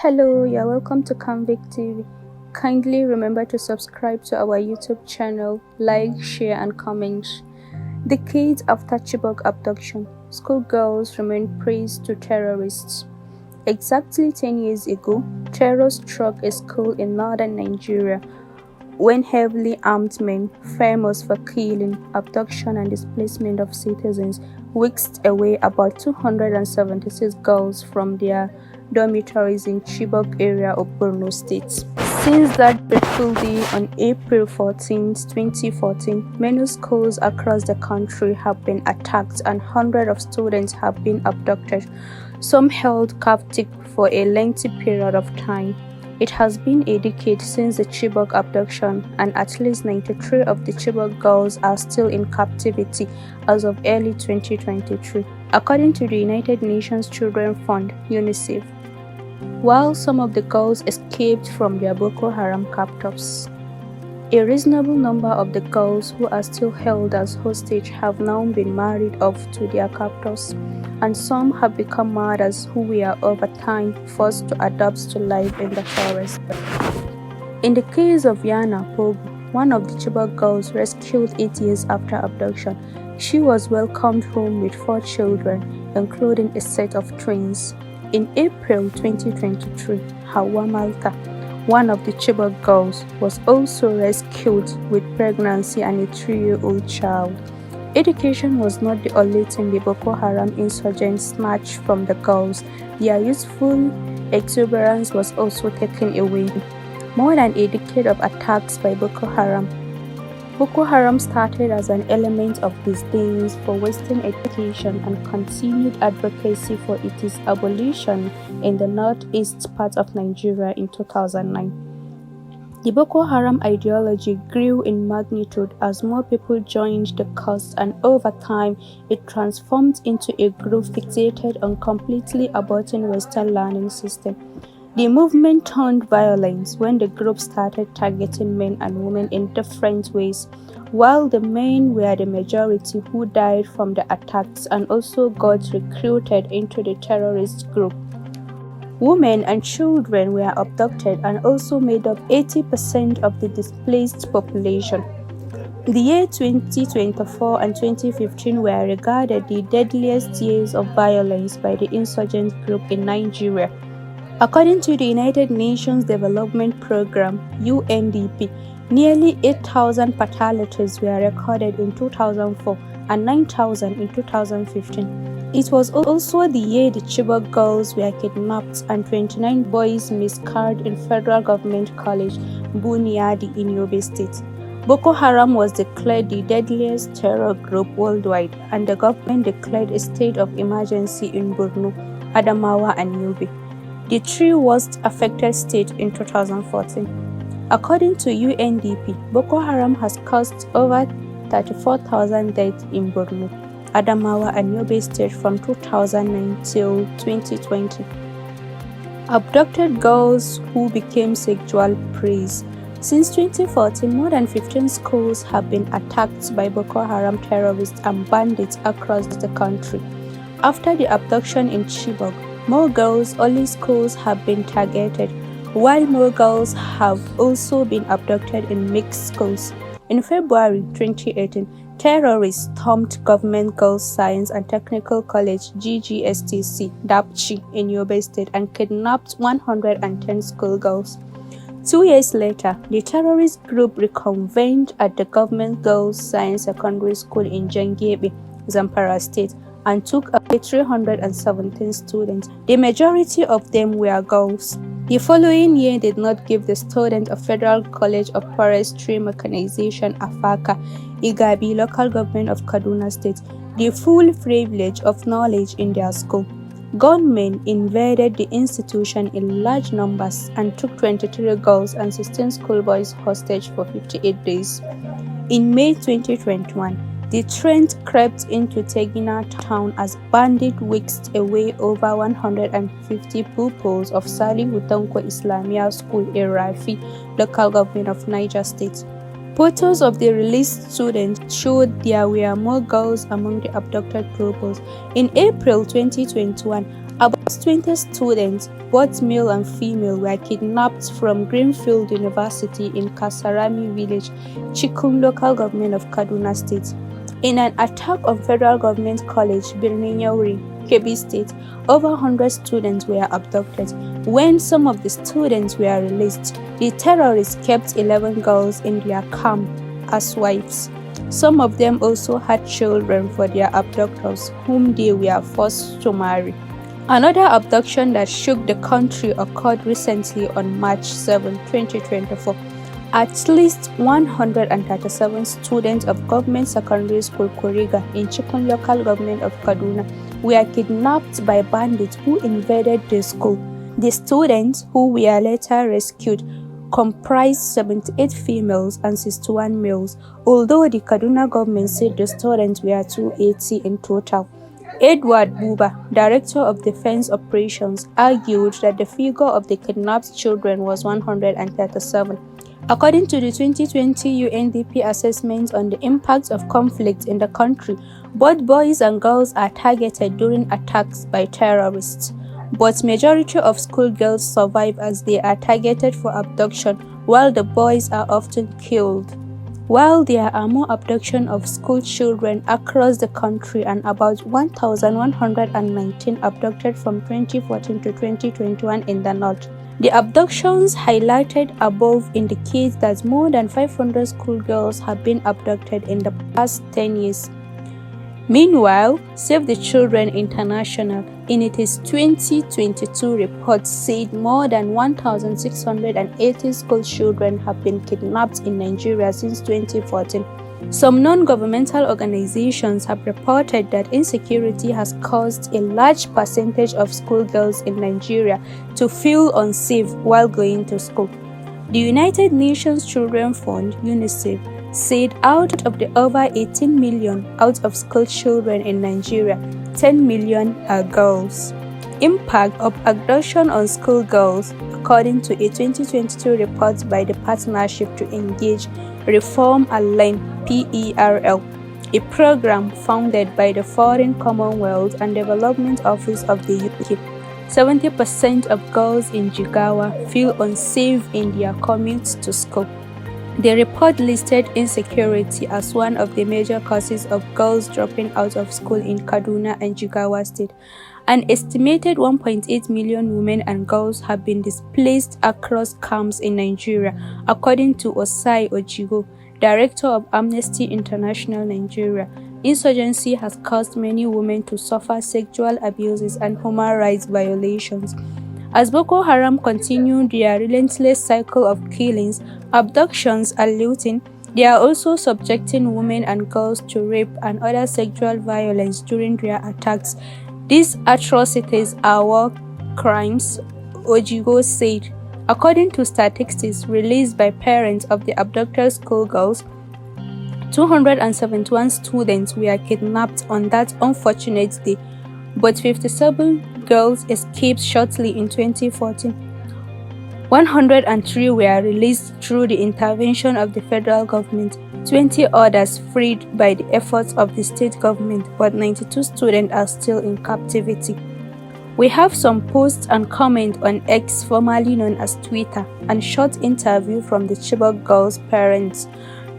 Hello, you're welcome to Convict TV. Kindly remember to subscribe to our YouTube channel, like, share, and comment. Decades after Chibok abduction, schoolgirls remain praised to terrorists. Exactly 10 years ago, terror struck a school in northern Nigeria when heavily armed men, famous for killing, abduction, and displacement of citizens, whisked away about 276 girls from their dormitories in Chibok area of Borno State. Since that dreadful day on April 14, 2014, many schools across the country have been attacked and hundreds of students have been abducted, some held captive for a lengthy period of time. It has been a decade since the Chibok abduction, and at least 93 of the Chibok girls are still in captivity as of early 2023, according to the United Nations Children's Fund, UNICEF. While some of the girls escaped from their Boko Haram captors, a reasonable number of the girls who are still held as hostage have now been married off to their captors, and some have become mothers who were over time forced to adapt to life in the forest. In the case of Yana Pogu, one of the Chibok girls rescued 8 years after abduction, she was welcomed home with 4 children, including a set of twins. In April 2023, Hawa Malta, one of the Chibok girls, was also rescued with pregnancy and a 3-year-old child. Education was not the only thing the Boko Haram insurgents snatched from the girls. Their youthful exuberance was also taken away. More than a decade of attacks by Boko Haram. Boko Haram started as an element of disdain for Western education and continued advocacy for its abolition in the northeast part of Nigeria in 2009. The Boko Haram ideology grew in magnitude as more people joined the cause, and over time, it transformed into a group fixated on completely aborting Western learning system. The movement turned violent when the group started targeting men and women in different ways. While the men were the majority who died from the attacks and also got recruited into the terrorist group, women and children were abducted and also made up 80% of the displaced population. The year 2024 and 2015 were regarded the deadliest years of violence by the insurgent group in Nigeria. According to the United Nations Development Programme (UNDP), nearly 8,000 fatalities were recorded in 2004 and 9,000 in 2015. It was also the year the Chibok girls were kidnapped and 29 boys miscarried in Federal Government College, Buniadi in Yobe State. Boko Haram was declared the deadliest terror group worldwide, and the government declared a state of emergency in Borno, Adamawa, and Yobe, the 3 worst affected states in 2014. According to UNDP, Boko Haram has caused over 34,000 deaths in Borno, Adamawa, and Yobe State from 2009 till 2020. Abducted girls who became sexual prey. Since 2014, more than 15 schools have been attacked by Boko Haram terrorists and bandits across the country. After the abduction in Chibok, more girls-only schools have been targeted, while more girls have also been abducted in mixed schools. In February 2018, terrorists stormed Government Girls Science and Technical College (GGSTC) Dapchi in Yobe State and kidnapped 110 schoolgirls. 2 years later, the terrorist group reconvened at the Government Girls Science Secondary School in Jangebe, Zamfara State, and took away 317 students. The majority of them were girls. The following year did not give the students of Federal College of Forestry Mechanization Afaka, Igabi local government of Kaduna State, the full privilege of knowledge in their school. Gunmen invaded the institution in large numbers and took 23 girls and 16 schoolboys hostage for 58 days. In May 2021, the trend crept into Tegina town as bandits whisked away over 150 pupils of Salihu Tanko Islamia School in Rafi, local government of Niger State. Photos of the released students showed there were more girls among the abducted pupils. In April 2021, about 20 students, both male and female, were kidnapped from Greenfield University in Kasarami Village, Chikun local government of Kaduna State. In an attack on Federal Government College, Birnin Yauri, Kebbi State, over 100 students were abducted. When some of the students were released, the terrorists kept 11 girls in their camp as wives. Some of them also had children for their abductors, whom they were forced to marry. Another abduction that shook the country occurred recently on March 7, 2024. At least 137 students of Government Secondary School Kuriga in Chikun local government of Kaduna were kidnapped by bandits who invaded the school. The students, who were later rescued, comprised 78 females and 61 males, although the Kaduna government said the students were 280 in total. Edward Buba, Director of Defense Operations, argued that the figure of the kidnapped children was 137. According to the 2020 UNDP assessment on the impact of conflict in the country, both boys and girls are targeted during attacks by terrorists. But majority of schoolgirls survive as they are targeted for abduction, while the boys are often killed. While there are more abduction of school children across the country and about 1,119 abducted from 2014 to 2021 in the north, the abductions highlighted above indicate that more than 500 schoolgirls have been abducted in the past 10 years. Meanwhile, Save the Children International, in its 2022 report, said more than 1,680 school children have been kidnapped in Nigeria since 2014. Some non-governmental organizations have reported that insecurity has caused a large percentage of schoolgirls in Nigeria to feel unsafe while going to school. The United Nations Children's Fund, UNICEF, said out of the over 18 million out of school children in Nigeria, 10 million are girls. Impact of abduction on schoolgirls, according to a 2022 report by the Partnership to Engage Reform and Learn (PERL), a program founded by the Foreign Commonwealth and Development Office of the UK. 70% of girls in Jigawa feel unsafe in their commutes to school. The report listed insecurity as one of the major causes of girls dropping out of school in Kaduna and Jigawa State. An estimated 1.8 million women and girls have been displaced across camps in Nigeria, according to Osai Ojigo, Director of Amnesty International Nigeria. Insurgency has caused many women to suffer sexual abuses and human rights violations. As Boko Haram continue their relentless cycle of killings, abductions, and looting, they are also subjecting women and girls to rape and other sexual violence during their attacks. These atrocities are war crimes, Ojigo said. According to statistics released by parents of the abducted schoolgirls, 271 students were kidnapped on that unfortunate day, but 57 girls escaped shortly in 2014. 103 were released through the intervention of the federal government, 20 others freed by the efforts of the state government, but 92 students are still in captivity. We have some posts and comments on X, formerly known as Twitter, and short interview from the Chibok girls' parents.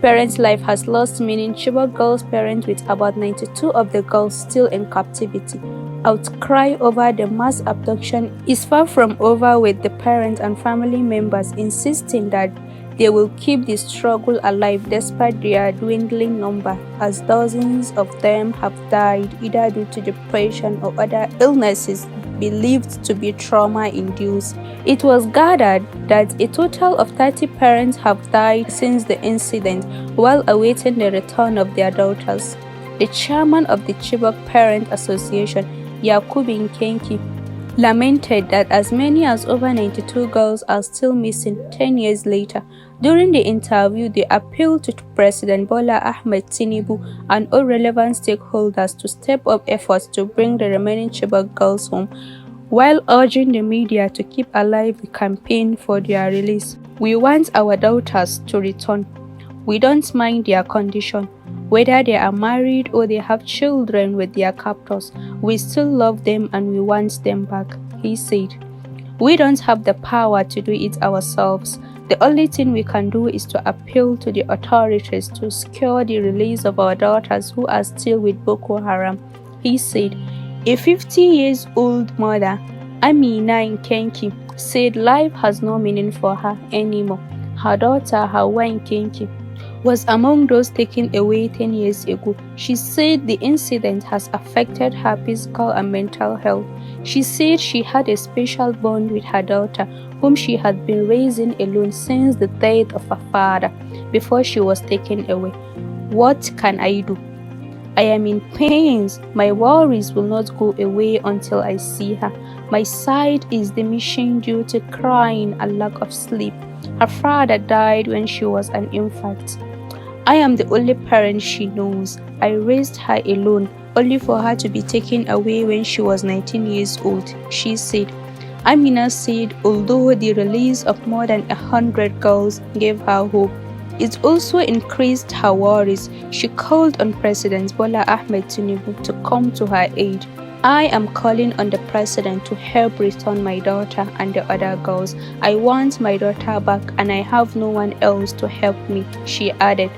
Parents' life has lost meaning. Chibok girls' parents, with about 92 of the girls still in captivity. Outcry over the mass abduction is far from over, with the parents and family members insisting that they will keep the struggle alive despite their dwindling number, as dozens of them have died either due to depression or other illnesses believed to be trauma-induced. It was gathered that a total of 30 parents have died since the incident while awaiting the return of their daughters. The chairman of the Chibok Parent Association, Yakubu Nkenki, lamented that as many as over 92 girls are still missing 10 years later. During the interview, they appealed to President Bola Ahmed Tinubu and all relevant stakeholders to step up efforts to bring the remaining Chibok girls home, while urging the media to keep alive the campaign for their release. We want our daughters to return. We don't mind their condition, Whether they are married or they have children with their captors, we still love them and we want them back, he said. We don't have the power to do it ourselves. The only thing we can do is to appeal to the authorities to secure the release of our daughters who are still with Boko Haram, he said. A 50-year-old mother, Amina Nkenki, said life has no meaning for her anymore. Her daughter, Hawa Nkenki, was among those taken away 10 years ago. She said the incident has affected her physical and mental health. She said she had a special bond with her daughter, whom she had been raising alone since the death of her father before she was taken away. What can I do? I am in pains. My worries will not go away until I see her. My sight is diminishing due to crying and lack of sleep. Her father died when she was an infant. I am the only parent she knows. I raised her alone, only for her to be taken away when she was 19 years old, she said. Amina said although the release of more than 100 girls gave her hope, it also increased her worries. She called on President Bola Ahmed Tinubu to come to her aid. I am calling on the president to help return my daughter and the other girls. I want my daughter back and I have no one else to help me, she added.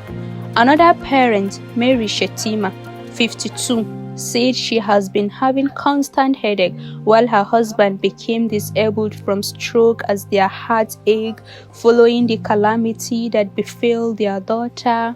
Another parent, Mary Shetima, 52, said she has been having constant headache while her husband became disabled from stroke as their hearts ache following the calamity that befell their daughter.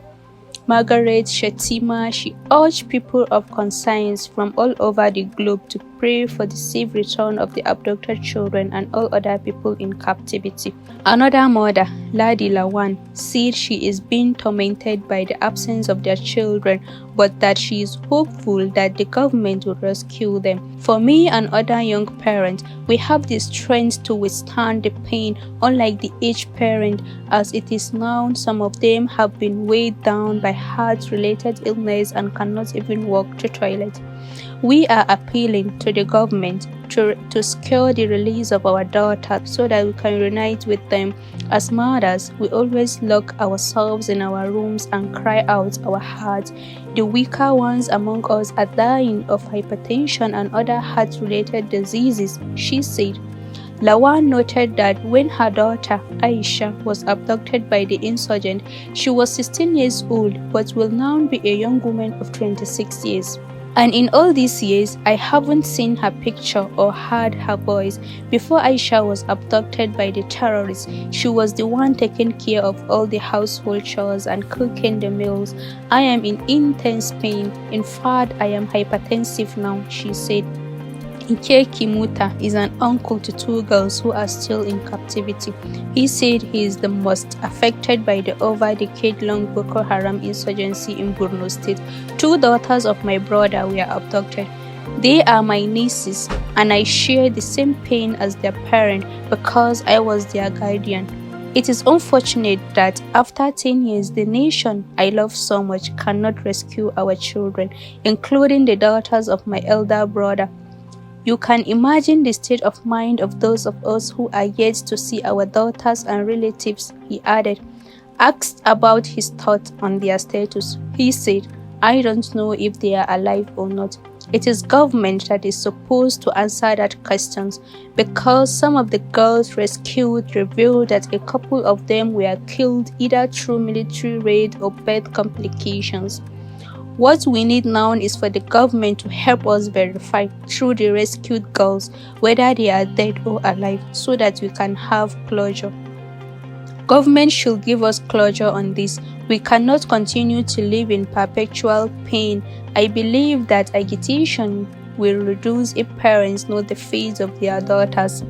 Margaret Shetima, she urged people of conscience from all over the globe to pray for the safe return of the abducted children and all other people in captivity. Another mother, Ladi Lawan, said she is being tormented by the absence of their children, but that she is hopeful that the government will rescue them. For me and other young parents, we have the strength to withstand the pain, unlike the aged parent, as it is known some of them have been weighed down by heart-related illness and cannot even walk to toilet. We are appealing to the government to secure the release of our daughters so that we can reunite with them. As mothers, we always lock ourselves in our rooms and cry out our hearts. The weaker ones among us are dying of hypertension and other heart-related diseases, she said. Lawan noted that when her daughter, Aisha, was abducted by the insurgent, she was 16 years old but will now be a young woman of 26 years. And in all these years, I haven't seen her picture or heard her voice. Before Aisha was abducted by the terrorists, she was the one taking care of all the household chores and cooking the meals. I am in intense pain. In fact, I am hypertensive now, she said. Ike Kimuta is an uncle to 2 girls who are still in captivity. He said he is the most affected by the over-decade-long Boko Haram insurgency in Borno State. 2 daughters of my brother were abducted. They are my nieces, and I share the same pain as their parent because I was their guardian. It is unfortunate that after 10 years, the nation I love so much cannot rescue our children, including the daughters of my elder brother. You can imagine the state of mind of those of us who are yet to see our daughters and relatives, he added. Asked about his thoughts on their status, he said, I don't know if they are alive or not. It is government that is supposed to answer that questions because some of the girls rescued revealed that a couple of them were killed either through military raid or birth complications. What we need now is for the government to help us verify through the rescued girls whether they are dead or alive so that we can have closure. Government should give us closure on this. We cannot continue to live in perpetual pain. I believe that agitation will reduce if parents know the fate of their daughters,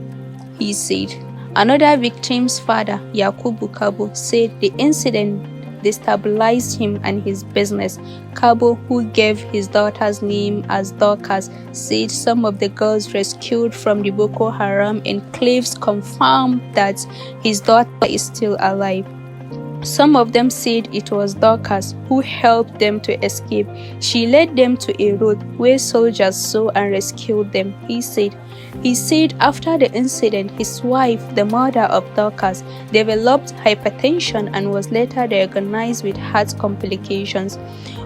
he said. Another victim's father, Yakubu Kabo, said the incident destabilized him and his business. Kabo, who gave his daughter's name as Dorcas, said some of the girls rescued from the Boko Haram enclaves confirmed that his daughter is still alive. Some of them said it was Dorcas who helped them to escape. She led them to a road where soldiers saw and rescued them, he said. He said after the incident, his wife, the mother of Dorcas, developed hypertension and was later diagnosed with heart complications.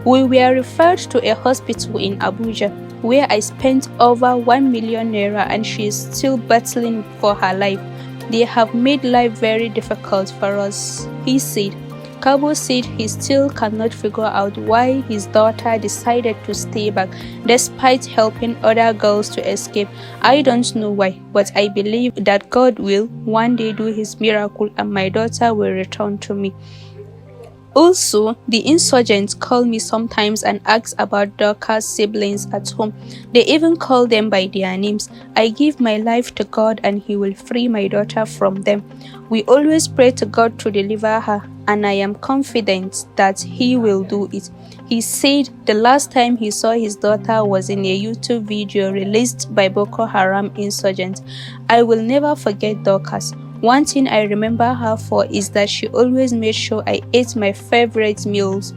We were referred to a hospital in Abuja where I spent over 1 million naira and she is still battling for her life. They have made life very difficult for us, he said. Kabo said he still cannot figure out why his daughter decided to stay back despite helping other girls to escape. I don't know why, but I believe that God will one day do his miracle and my daughter will return to me. Also, the insurgents call me sometimes and ask about Dorcas' siblings at home. They even call them by their names. I give my life to God and he will free my daughter from them. We always pray to God to deliver her, and I am confident that he will do it. He said the last time he saw his daughter was in a YouTube video released by Boko Haram insurgents. I will never forget Dorcas. One thing I remember her for is that she always made sure I ate my favorite meals.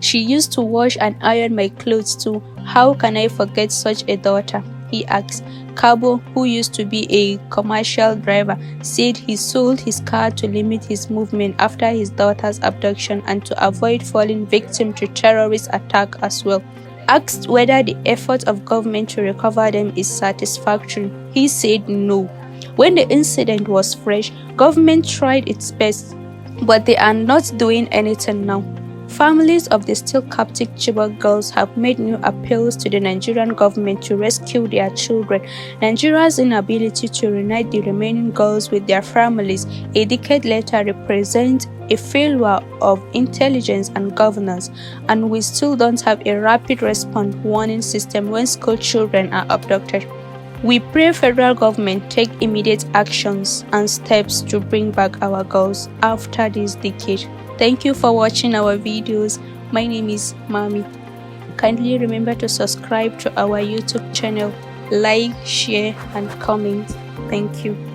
She used to wash and iron my clothes too. How can I forget such a daughter? He asked. Kabo, who used to be a commercial driver, said he sold his car to limit his movement after his daughter's abduction and to avoid falling victim to terrorist attack as well. Asked whether the effort of government to recover them is satisfactory, he said no. When the incident was fresh, government tried its best, but they are not doing anything now. Families of the still captive Chibok girls have made new appeals to the Nigerian government to rescue their children. Nigeria's inability to reunite the remaining girls with their families a decade later represents a failure of intelligence and governance, and we still don't have a rapid response warning system when school children are abducted. We pray federal government take immediate actions and steps to bring back our girls after this decade. Thank you for watching our videos. My name is Mami. Kindly remember to subscribe to our YouTube channel, like, share and comment. Thank you.